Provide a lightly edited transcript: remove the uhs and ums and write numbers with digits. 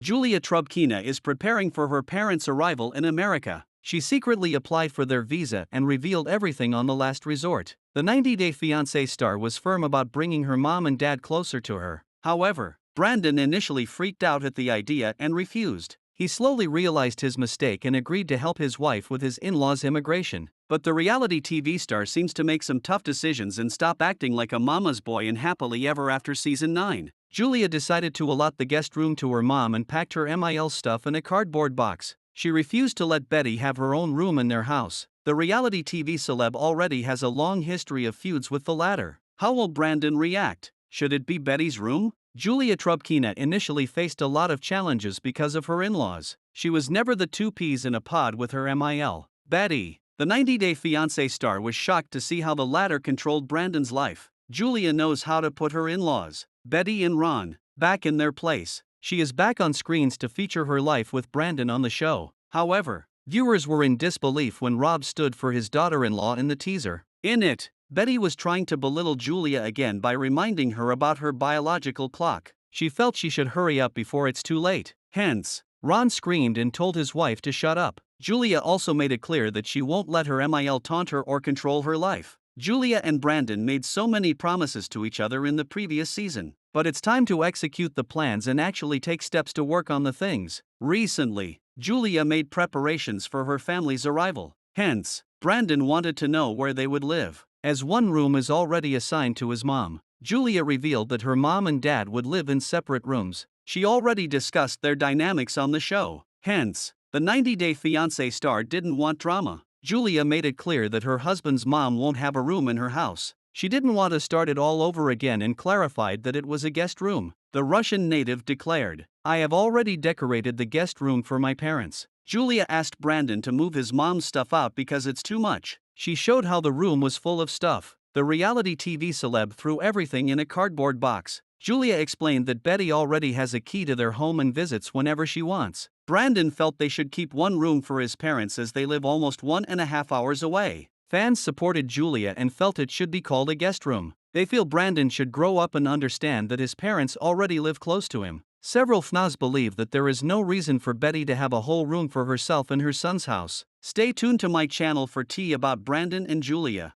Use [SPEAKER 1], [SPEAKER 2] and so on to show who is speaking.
[SPEAKER 1] Julia Trubkina is preparing for her parents' arrival in America. She secretly applied for their visa and revealed everything on the last resort. The 90-Day Fiance star was firm about bringing her mom and dad closer to her. However, Brandon initially freaked out at the idea and refused. He slowly realized his mistake and agreed to help his wife with his in-laws' immigration. But the reality TV star seems to make some tough decisions and stop acting like a mama's boy in Happily Ever After Season 9. Julia decided to allot the guest room to her mom and packed her MIL stuff in a cardboard box. She refused to let Betty have her own room in their house. The reality TV celeb already has a long history of feuds with the latter. How will Brandon react? Should it be Betty's room? Julia Trubkina initially faced a lot of challenges because of her in-laws. She was never the two peas in a pod with her MIL. Betty, the 90-Day Fiancé star, was shocked to see how the latter controlled Brandon's life. Julia knows how to put her in-laws, Betty and Ron, back in their place. She is back on screens to feature her life with Brandon on the show. However, viewers were in disbelief when Rob stood for his daughter-in-law in the teaser. In it, Betty was trying to belittle Julia again by reminding her about her biological clock. She felt she should hurry up before it's too late. Hence, Ron screamed and told his wife to shut up. Julia also made it clear that she won't let her MIL taunt her or control her life. Julia and Brandon made so many promises to each other in the previous season. But it's time to execute the plans and actually take steps to work on the things. Recently, Julia made preparations for her family's arrival. Hence, Brandon wanted to know where they would live. As one room is already assigned to his mom, Julia revealed that her mom and dad would live in separate rooms. She already discussed their dynamics on the show. Hence, the 90-Day Fiancé star didn't want drama. Julia made it clear that her husband's mom won't have a room in her house. She didn't want to start it all over again and clarified that it was a guest room. The Russian native declared, "I have already decorated the guest room for my parents." Julia asked Brandon to move his mom's stuff out because it's too much. She showed how the room was full of stuff. The reality TV celeb threw everything in a cardboard box. Julia explained that Betty already has a key to their home and visits whenever she wants. Brandon felt they should keep one room for his parents as they live almost 1.5 hours away. Fans supported Julia and felt it should be called a guest room. They feel Brandon should grow up and understand that his parents already live close to him. Several FNAs believe that there is no reason for Betty to have a whole room for herself in her son's house. Stay tuned to my channel for tea about Brandon and Julia.